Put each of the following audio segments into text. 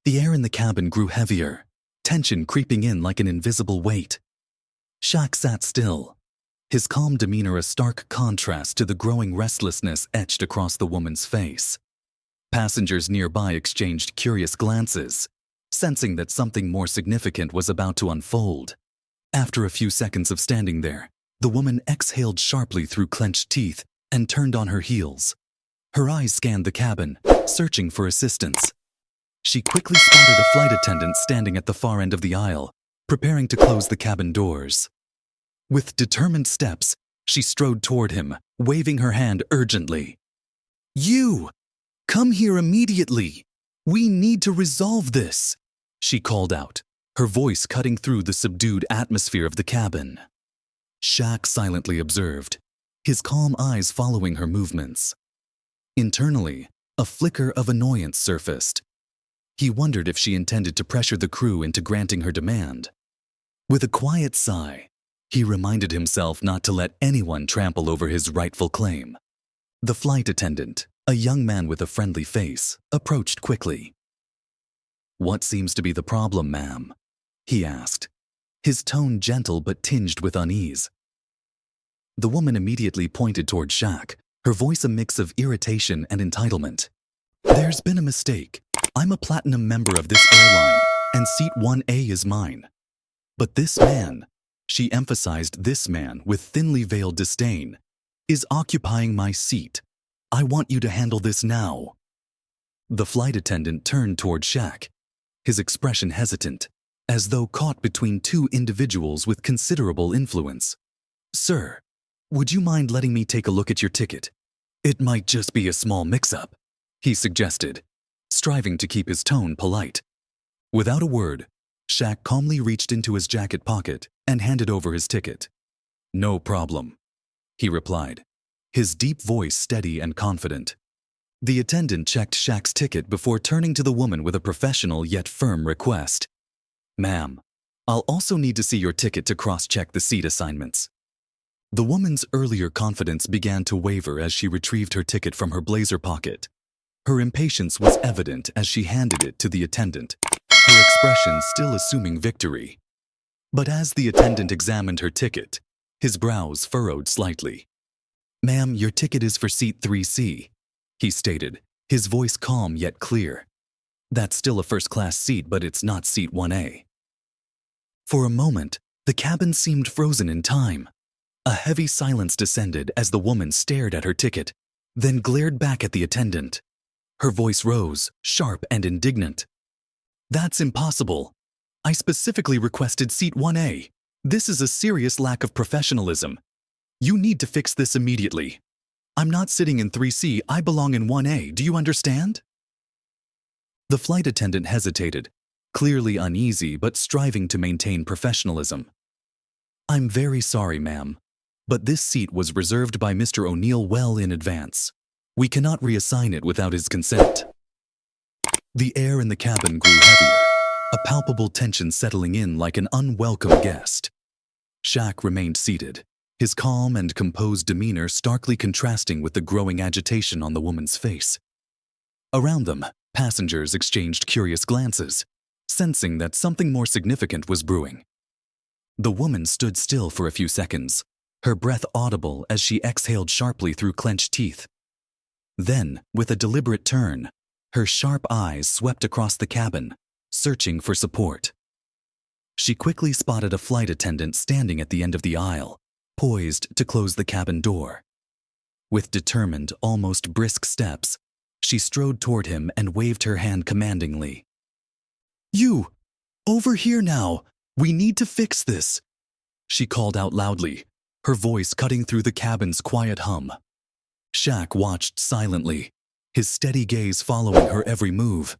The air in the cabin grew heavier, tension creeping in like an invisible weight. Shaq sat still, his calm demeanor a stark contrast to the growing restlessness etched across the woman's face. Passengers nearby exchanged curious glances, sensing that something more significant was about to unfold. After a few seconds of standing there, the woman exhaled sharply through clenched teeth and turned on her heels. Her eyes scanned the cabin, searching for assistance. She quickly spotted a flight attendant standing at the far end of the aisle, preparing to close the cabin doors. With determined steps, she strode toward him, waving her hand urgently. "You! Come here immediately! We need to resolve this!" she called out, her voice cutting through the subdued atmosphere of the cabin. Shaq silently observed, his calm eyes following her movements. Internally, a flicker of annoyance surfaced. He wondered if she intended to pressure the crew into granting her demand. With a quiet sigh, he reminded himself not to let anyone trample over his rightful claim. The flight attendant, a young man with a friendly face, approached quickly. "What seems to be the problem, ma'am?" he asked, his tone gentle but tinged with unease. The woman immediately pointed toward Shaq, her voice a mix of irritation and entitlement. "There's been a mistake. I'm a platinum member of this airline, and seat 1A is mine. But this man," she emphasized this man with thinly veiled disdain, "is occupying my seat. I want you to handle this now." The flight attendant turned toward Shaq, his expression hesitant, as though caught between two individuals with considerable influence. "Sir, would you mind letting me take a look at your ticket? It might just be a small mix-up," he suggested, striving to keep his tone polite. Without a word, Shaq calmly reached into his jacket pocket and handed over his ticket. "No problem," he replied, his deep voice steady and confident. The attendant checked Shaq's ticket before turning to the woman with a professional yet firm request. "Ma'am, I'll also need to see your ticket to cross-check the seat assignments." The woman's earlier confidence began to waver as she retrieved her ticket from her blazer pocket. Her impatience was evident as she handed it to the attendant, her expression still assuming victory. But as the attendant examined her ticket, his brows furrowed slightly. "Ma'am, your ticket is for seat 3C, he stated, his voice calm yet clear. "That's still a first-class seat, but it's not seat 1A. For a moment, the cabin seemed frozen in time. A heavy silence descended as the woman stared at her ticket, then glared back at the attendant. Her voice rose, sharp and indignant. "That's impossible. I specifically requested seat 1A. This is a serious lack of professionalism. You need to fix this immediately. I'm not sitting in 3C, I belong in 1A, do you understand?" The flight attendant hesitated, clearly uneasy but striving to maintain professionalism. "I'm very sorry, ma'am, but this seat was reserved by Mr. O'Neill well in advance. We cannot reassign it without his consent." The air in the cabin grew heavier, a palpable tension settling in like an unwelcome guest. Shaq remained seated, his calm and composed demeanor starkly contrasting with the growing agitation on the woman's face. Around them, passengers exchanged curious glances, sensing that something more significant was brewing. The woman stood still for a few seconds, her breath audible as she exhaled sharply through clenched teeth. Then, with a deliberate turn, her sharp eyes swept across the cabin, searching for support. She quickly spotted a flight attendant standing at the end of the aisle, poised to close the cabin door. With determined, almost brisk steps, she strode toward him and waved her hand commandingly. "You! Over here now! We need to fix this!" she called out loudly, her voice cutting through the cabin's quiet hum. Shaq watched silently, his steady gaze following her every move.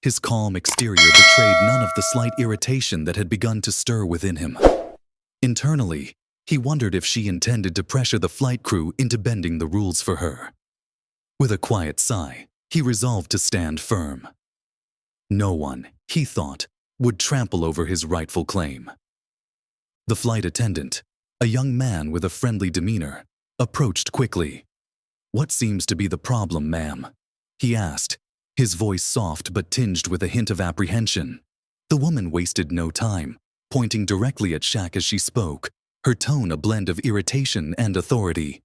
His calm exterior betrayed none of the slight irritation that had begun to stir within him. Internally, he wondered if she intended to pressure the flight crew into bending the rules for her. With a quiet sigh, he resolved to stand firm. No one, he thought, would trample over his rightful claim. The flight attendant, a young man with a friendly demeanor, approached quickly. "What seems to be the problem, ma'am?" he asked, his voice soft but tinged with a hint of apprehension. The woman wasted no time, pointing directly at Shaq as she spoke, her tone a blend of irritation and authority.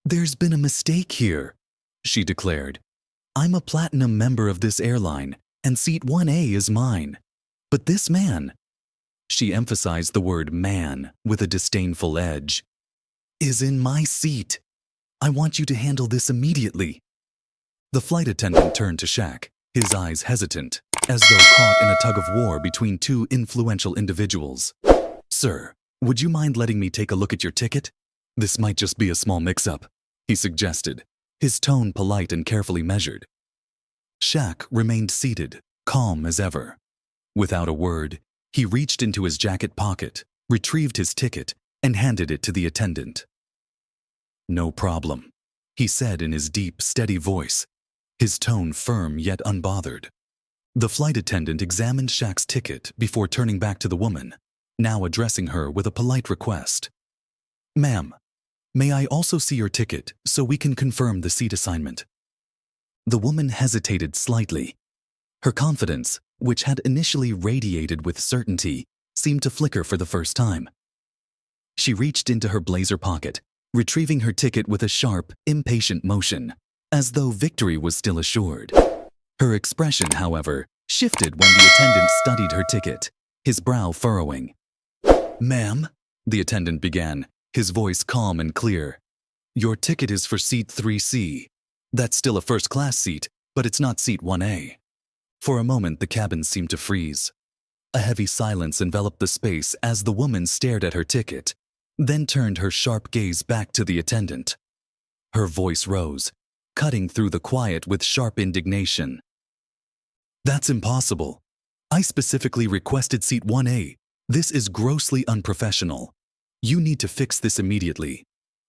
"There's been a mistake here," she declared. "I'm a platinum member of this airline, and seat 1A is mine. But this man," she emphasized the word man with a disdainful edge, "is in my seat. I want you to handle this immediately." The flight attendant turned to Shaq, his eyes hesitant, as though caught in a tug-of-war between two influential individuals. "Sir, would you mind letting me take a look at your ticket? This might just be a small mix-up," he suggested, his tone polite and carefully measured. Shaq remained seated, calm as ever. Without a word, he reached into his jacket pocket, retrieved his ticket, and handed it to the attendant. "No problem," he said in his deep, steady voice, his tone firm yet unbothered. The flight attendant examined Shaq's ticket before turning back to the woman, now addressing her with a polite request. "Ma'am, may I also see your ticket so we can confirm the seat assignment?" The woman hesitated slightly. Her confidence, which had initially radiated with certainty, seemed to flicker for the first time. She reached into her blazer pocket, retrieving her ticket with a sharp, impatient motion, as though victory was still assured. Her expression, however, shifted when the attendant studied her ticket, his brow furrowing. "Ma'am," the attendant began, his voice calm and clear, "your ticket is for seat 3C. That's still a first-class seat, but it's not seat 1A. For a moment, the cabin seemed to freeze. A heavy silence enveloped the space as the woman stared at her ticket, then turned her sharp gaze back to the attendant. Her voice rose, cutting through the quiet with sharp indignation. "That's impossible. I specifically requested seat 1A. This is grossly unprofessional. You need to fix this immediately.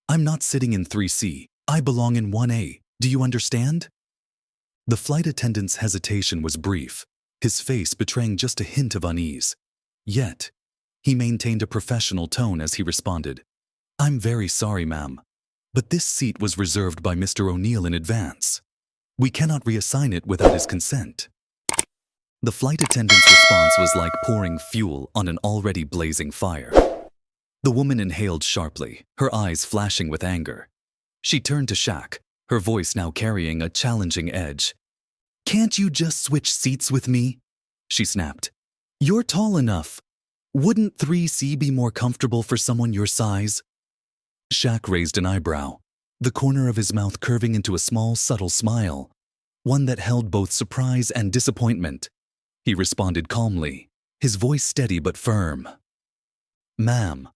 I'm not sitting in 3C. I belong in 1A. Do you understand?" The flight attendant's hesitation was brief, his face betraying just a hint of unease. Yet, he maintained a professional tone as he responded, "I'm very sorry, ma'am, but this seat was reserved by Mr. O'Neill in advance. We cannot reassign it without his consent." The flight attendant's response was like pouring fuel on an already blazing fire. The woman inhaled sharply, her eyes flashing with anger. She turned to Shaq, her voice now carrying a challenging edge. "Can't you just switch seats with me?" she snapped. "You're tall enough. Wouldn't 3C be more comfortable for someone your size?" Shaq raised an eyebrow, the corner of his mouth curving into a small, subtle smile, one that held both surprise and disappointment. He responded calmly, his voice steady but firm. "Ma'am,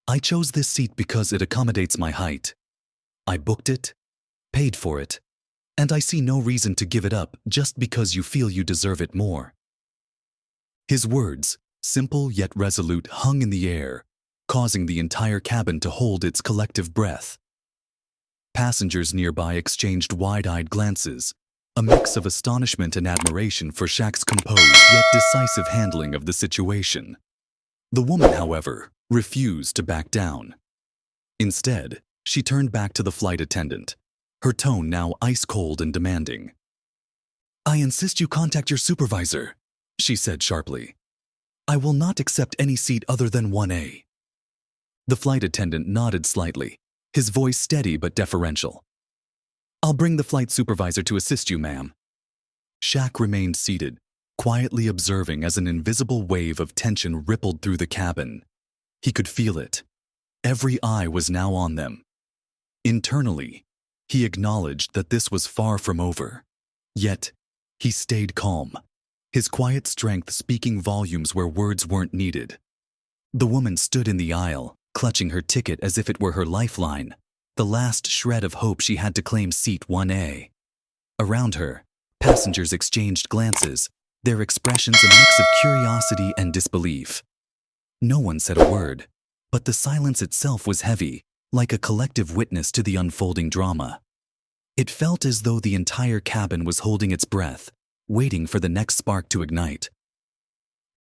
I chose this seat because it accommodates my height. I booked it, paid for it, and I see no reason to give it up just because you feel you deserve it more." His words, simple yet resolute, hung in the air, causing the entire cabin to hold its collective breath. Passengers nearby exchanged wide-eyed glances, a mix of astonishment and admiration for Shaq's composed yet decisive handling of the situation. The woman, however, refused to back down. Instead, she turned back to the flight attendant, her tone now ice-cold and demanding. "I insist you contact your supervisor," she said sharply. "I will not accept any seat other than 1A." The flight attendant nodded slightly, his voice steady but deferential. "I'll bring the flight supervisor to assist you, ma'am." Shaq remained seated, quietly observing as an invisible wave of tension rippled through the cabin. He could feel it. Every eye was now on them. Internally, he acknowledged that this was far from over. Yet, he stayed calm, his quiet strength speaking volumes where words weren't needed. The woman stood in the aisle, clutching her ticket as if it were her lifeline, the last shred of hope she had to claim seat 1A. Around her, passengers exchanged glances, their expressions a mix of curiosity and disbelief. No one said a word, but the silence itself was heavy, like a collective witness to the unfolding drama. It felt as though the entire cabin was holding its breath, waiting for the next spark to ignite.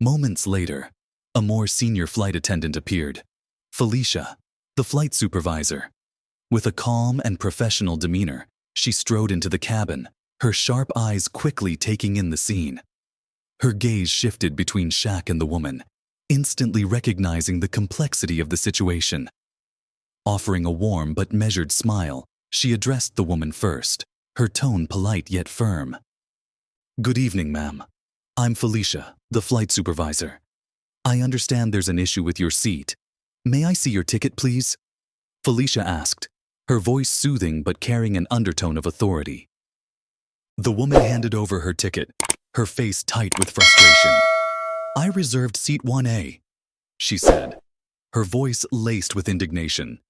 Moments later, a more senior flight attendant appeared, Felicia, the flight supervisor. With a calm and professional demeanor, she strode into the cabin, her sharp eyes quickly taking in the scene. Her gaze shifted between Shaq and the woman, instantly recognizing the complexity of the situation. Offering a warm but measured smile, she addressed the woman first, her tone polite yet firm. "Good evening, ma'am. I'm Felicia, the flight supervisor. I understand there's an issue with your seat. May I see your ticket, please?" Felicia asked, her voice soothing but carrying an undertone of authority. The woman handed over her ticket, her face tight with frustration. "I reserved seat 1A, she said, her voice laced with indignation.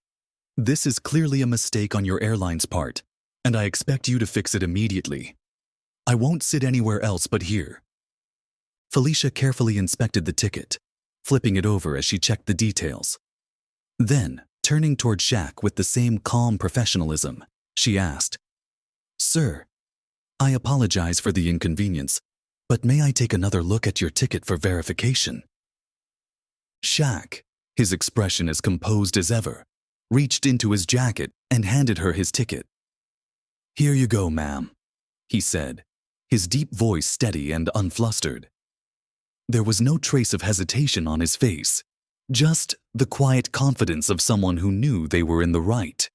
"This is clearly a mistake on your airline's part, and I expect you to fix it immediately. I won't sit anywhere else but here." Felicia carefully inspected the ticket, flipping it over as she checked the details. Then, turning toward Shaq with the same calm professionalism, she asked, "Sir, I apologize for the inconvenience, but may I take another look at your ticket for verification?" Shaq, his expression as composed as ever, reached into his jacket and handed her his ticket. "Here you go, ma'am," he said, his deep voice steady and unflustered. There was no trace of hesitation on his face, just the quiet confidence of someone who knew they were in the right.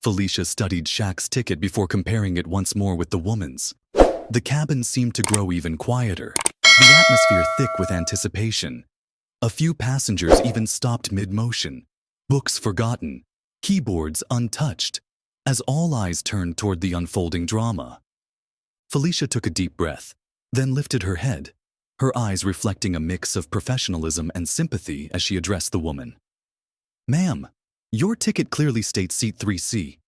Felicia studied Shaq's ticket before comparing it once more with the woman's. The cabin seemed to grow even quieter, the atmosphere thick with anticipation. A few passengers even stopped mid-motion, books forgotten, keyboards untouched, as all eyes turned toward the unfolding drama. Felicia took a deep breath, then lifted her head, her eyes reflecting a mix of professionalism and sympathy as she addressed the woman. "Ma'am, your ticket clearly states seat 3C.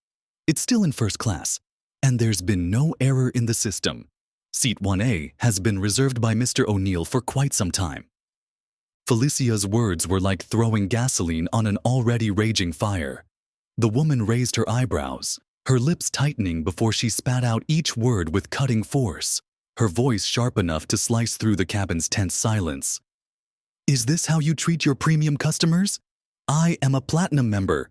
It's still in first class, and there's been no error in the system. Seat 1A has been reserved by Mr. O'Neill for quite some time." Felicia's words were like throwing gasoline on an already raging fire. The woman raised her eyebrows, her lips tightening before she spat out each word with cutting force, her voice sharp enough to slice through the cabin's tense silence. "Is this how you treat your premium customers? I am a platinum member.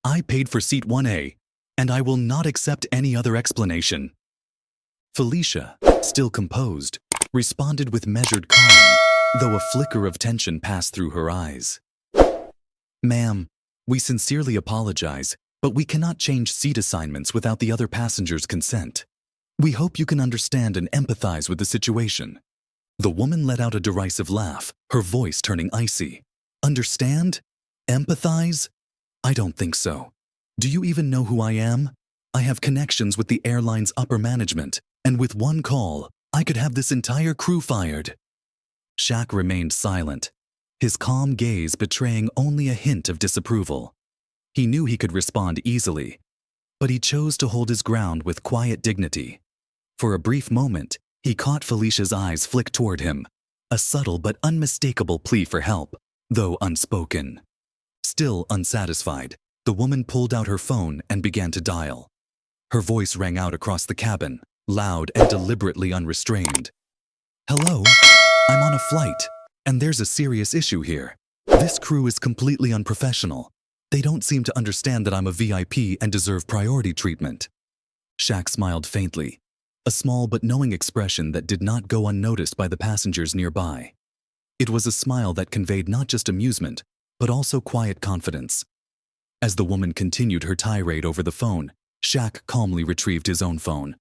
I paid for seat 1A, and I will not accept any other explanation." Felicia, still composed, responded with measured calm, though a flicker of tension passed through her eyes. "Ma'am, we sincerely apologize, but we cannot change seat assignments without the other passenger's consent. We hope you can understand and empathize with the situation." The woman let out a derisive laugh, her voice turning icy. "Understand? Empathize? I don't think so. Do you even know who I am? I have connections with the airline's upper management, and with one call, I could have this entire crew fired." Shaq remained silent, his calm gaze betraying only a hint of disapproval. He knew he could respond easily, but he chose to hold his ground with quiet dignity. For a brief moment, he caught Felicia's eyes flick toward him, a subtle but unmistakable plea for help, though unspoken. Still unsatisfied, the woman pulled out her phone and began to dial. Her voice rang out across the cabin, loud and deliberately unrestrained. "Hello? I'm on a flight, and there's a serious issue here. This crew is completely unprofessional. They don't seem to understand that I'm a VIP and deserve priority treatment." Shaq smiled faintly, a small but knowing expression that did not go unnoticed by the passengers nearby. It was a smile that conveyed not just amusement, but also quiet confidence. As the woman continued her tirade over the phone, Shaq calmly retrieved his own phone.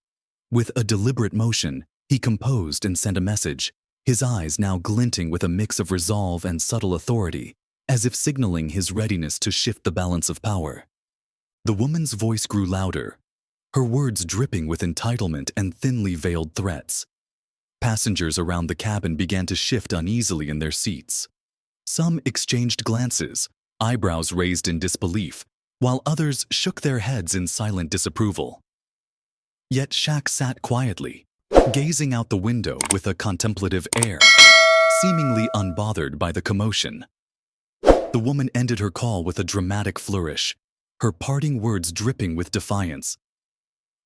With a deliberate motion, he composed and sent a message, his eyes now glinting with a mix of resolve and subtle authority, as if signaling his readiness to shift the balance of power. The woman's voice grew louder, her words dripping with entitlement and thinly veiled threats. Passengers around the cabin began to shift uneasily in their seats. Some exchanged glances, eyebrows raised in disbelief, while others shook their heads in silent disapproval. Yet Shaq sat quietly, gazing out the window with a contemplative air, seemingly unbothered by the commotion. The woman ended her call with a dramatic flourish, her parting words dripping with defiance.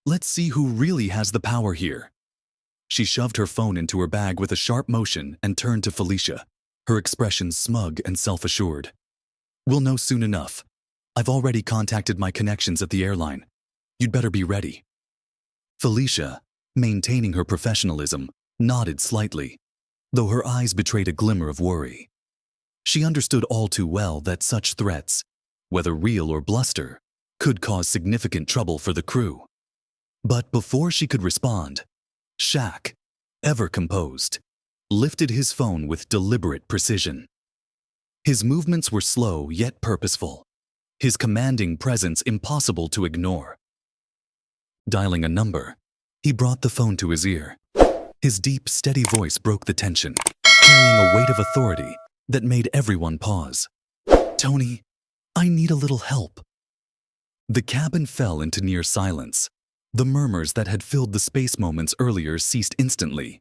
"Let's see who really has the power here." She shoved her phone into her bag with a sharp motion and turned to Felicia, her expression smug and self-assured. "We'll know soon enough. I've already contacted my connections at the airline. You'd better be ready." Felicia, maintaining her professionalism, nodded slightly, though her eyes betrayed a glimmer of worry. She understood all too well that such threats, whether real or bluster, could cause significant trouble for the crew. But before she could respond, Shaq, ever composed, lifted his phone with deliberate precision. His movements were slow yet purposeful, his commanding presence impossible to ignore. Dialing a number, he brought the phone to his ear. His deep, steady voice broke the tension, carrying a weight of authority that made everyone pause. "Tony, I need a little help." The cabin fell into near silence. The murmurs that had filled the space moments earlier ceased instantly.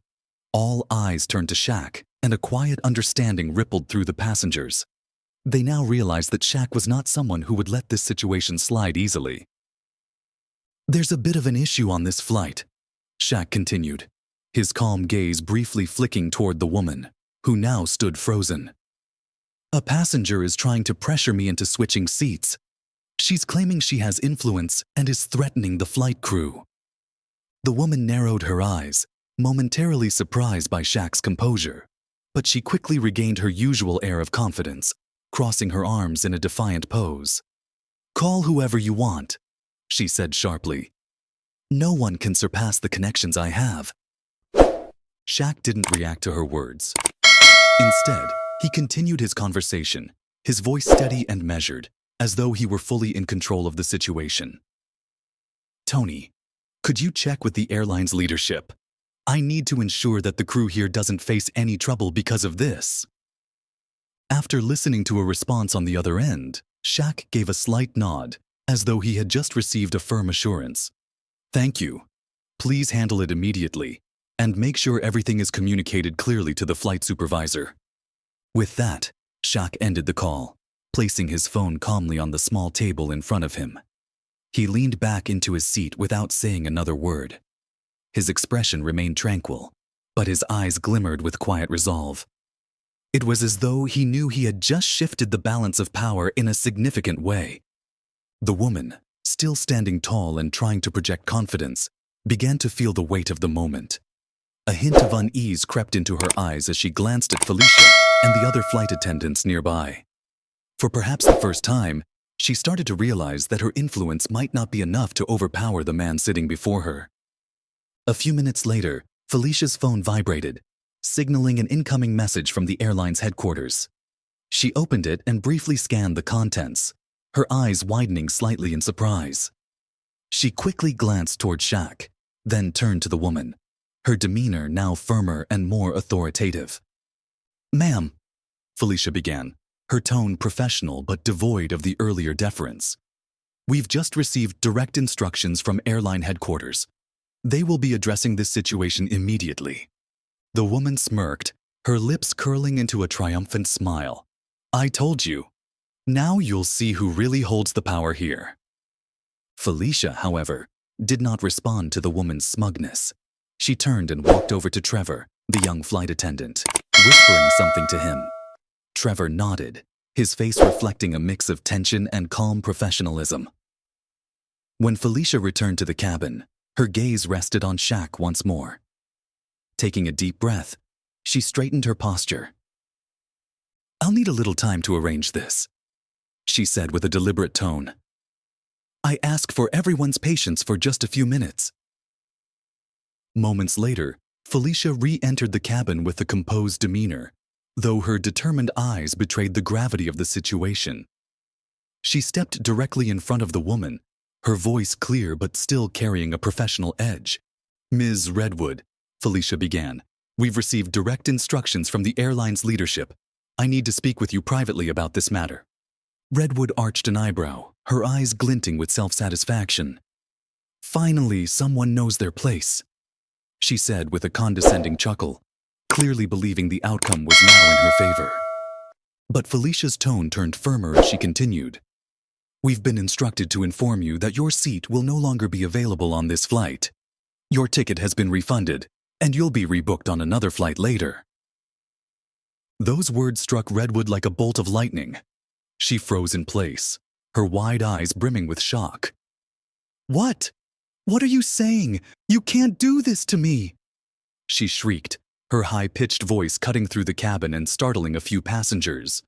All eyes turned to Shaq, and a quiet understanding rippled through the passengers. They now realized that Shaq was not someone who would let this situation slide easily. "There's a bit of an issue on this flight," Shaq continued, his calm gaze briefly flicking toward the woman, who now stood frozen. "A passenger is trying to pressure me into switching seats. She's claiming she has influence and is threatening the flight crew." The woman narrowed her eyes, momentarily surprised by Shaq's composure, but she quickly regained her usual air of confidence, crossing her arms in a defiant pose. "Call whoever you want," she said sharply. "No one can surpass the connections I have." Shaq didn't react to her words. Instead, he continued his conversation, his voice steady and measured, as though he were fully in control of the situation. "Tony, could you check with the airline's leadership? I need to ensure that the crew here doesn't face any trouble because of this." After listening to a response on the other end, Shaq gave a slight nod, as though he had just received a firm assurance. "Thank you. Please handle it immediately, and make sure everything is communicated clearly to the flight supervisor." With that, Shaq ended the call, placing his phone calmly on the small table in front of him. He leaned back into his seat without saying another word. His expression remained tranquil, but his eyes glimmered with quiet resolve. It was as though he knew he had just shifted the balance of power in a significant way. The woman, still standing tall and trying to project confidence, began to feel the weight of the moment. A hint of unease crept into her eyes as she glanced at Felicia and the other flight attendants nearby. For perhaps the first time, she started to realize that her influence might not be enough to overpower the man sitting before her. A few minutes later, Felicia's phone vibrated, signaling an incoming message from the airline's headquarters. She opened it and briefly scanned the contents, her eyes widening slightly in surprise. She quickly glanced toward Shaq, then turned to the woman, her demeanor now firmer and more authoritative. "Ma'am," Felicia began, her tone professional but devoid of the earlier deference. "We've just received direct instructions from airline headquarters. They will be addressing this situation immediately." The woman smirked, her lips curling into a triumphant smile. "I told you. Now you'll see who really holds the power here." Felicia, however, did not respond to the woman's smugness. She turned and walked over to Trevor, the young flight attendant, whispering something to him. Trevor nodded, his face reflecting a mix of tension and calm professionalism. When Felicia returned to the cabin, her gaze rested on Shaq once more. Taking a deep breath, she straightened her posture. "I'll need a little time to arrange this," she said with a deliberate tone. "I ask for everyone's patience for just a few minutes." Moments later, Felicia re-entered the cabin with a composed demeanor, though her determined eyes betrayed the gravity of the situation. She stepped directly in front of the woman, her voice clear but still carrying a professional edge. "Ms. Redwood," Felicia began, "we've received direct instructions from the airline's leadership. I need to speak with you privately about this matter." Redwood arched an eyebrow, her eyes glinting with self-satisfaction. "Finally, someone knows their place," she said with a condescending chuckle, clearly believing the outcome was now in her favor. But Felicia's tone turned firmer as she continued. "We've been instructed to inform you that your seat will no longer be available on this flight. Your ticket has been refunded, and you'll be rebooked on another flight later." Those words struck Redwood like a bolt of lightning. She froze in place, her wide eyes brimming with shock. "What? What are you saying? You can't do this to me! She shrieked, her high-pitched voice cutting through the cabin and startling a few passengers.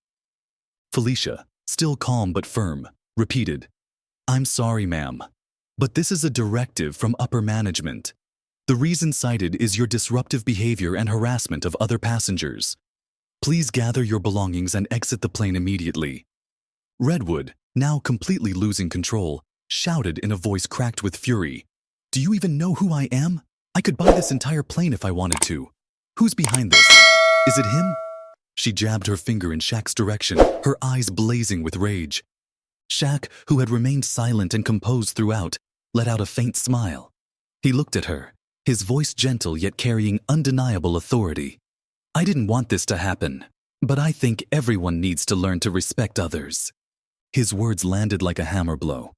Felicia, still calm but firm, repeated, I'm sorry, ma'am, but this is a directive from upper management. The reason cited is your disruptive behavior and harassment of other passengers. Please gather your belongings and exit the plane immediately. Redwood, now completely losing control, shouted in a voice cracked with fury, Do you even know who I am? I could buy this entire plane if I wanted to. Who's behind this? Is it him? She jabbed her finger in Shaq's direction, her eyes blazing with rage. Shaq, who had remained silent and composed throughout, let out a faint smile. He looked at her, his voice gentle yet carrying undeniable authority. I didn't want this to happen, but I think everyone needs to learn to respect others. His words landed like a hammer blow.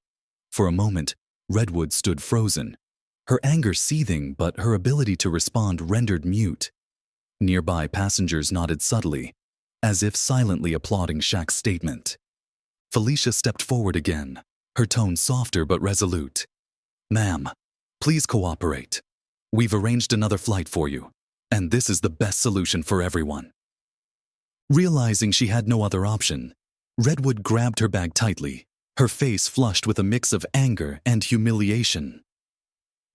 For a moment, Redwood stood frozen, her anger seething but her ability to respond rendered mute. Nearby passengers nodded subtly, as if silently applauding Shaq's statement. Felicia stepped forward again, her tone softer but resolute. Ma'am, please cooperate. We've arranged another flight for you, and this is the best solution for everyone. Realizing she had no other option, Redwood grabbed her bag tightly, her face flushed with a mix of anger and humiliation.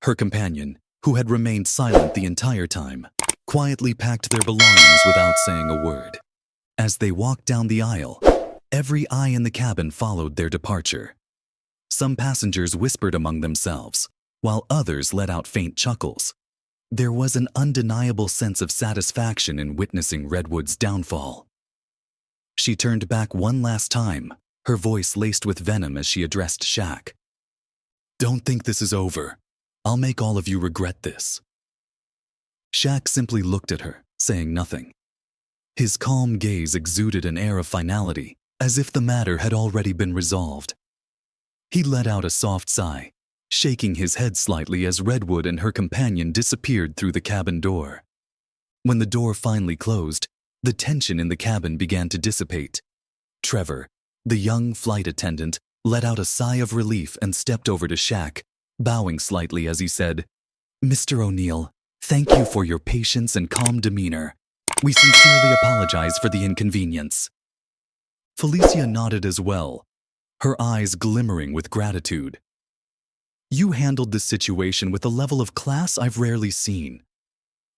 Her companion, who had remained silent the entire time, quietly packed their belongings without saying a word. As they walked down the aisle, every eye in the cabin followed their departure. Some passengers whispered among themselves, while others let out faint chuckles. There was an undeniable sense of satisfaction in witnessing Redwood's downfall. She turned back one last time, her voice laced with venom as she addressed Shaq. Don't think this is over. I'll make all of you regret this. Shaq simply looked at her, saying nothing. His calm gaze exuded an air of finality, as if the matter had already been resolved. He let out a soft sigh, shaking his head slightly as Redwood and her companion disappeared through the cabin door. When the door finally closed, the tension in the cabin began to dissipate. Trevor, the young flight attendant, let out a sigh of relief and stepped over to Shaq, bowing slightly as he said, Mr. O'Neill, thank you for your patience and calm demeanor. We sincerely apologize for the inconvenience. Felicia nodded as well, her eyes glimmering with gratitude. You handled this situation with a level of class I've rarely seen.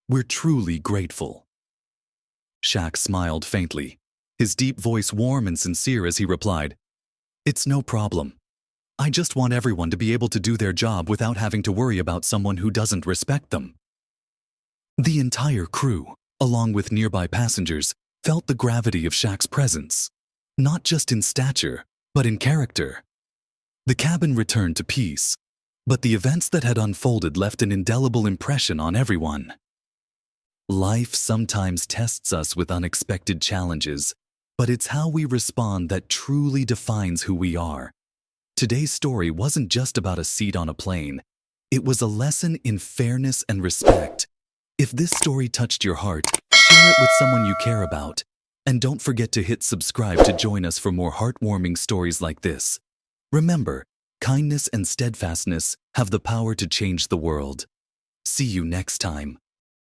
We're truly grateful. Shaq smiled faintly, his deep voice warm and sincere as he replied, It's no problem. I just want everyone to be able to do their job without having to worry about someone who doesn't respect them. The entire crew, along with nearby passengers, felt the gravity of Shaq's presence, not just in stature, but in character. The cabin returned to peace, but the events that had unfolded left an indelible impression on everyone. Life sometimes tests us with unexpected challenges, but it's how we respond that truly defines who we are. Today's story wasn't just about a seat on a plane. It was a lesson in fairness and respect. If this story touched your heart, share it with someone you care about. And don't forget to hit subscribe to join us for more heartwarming stories like this. Remember, kindness and steadfastness have the power to change the world. See you next time.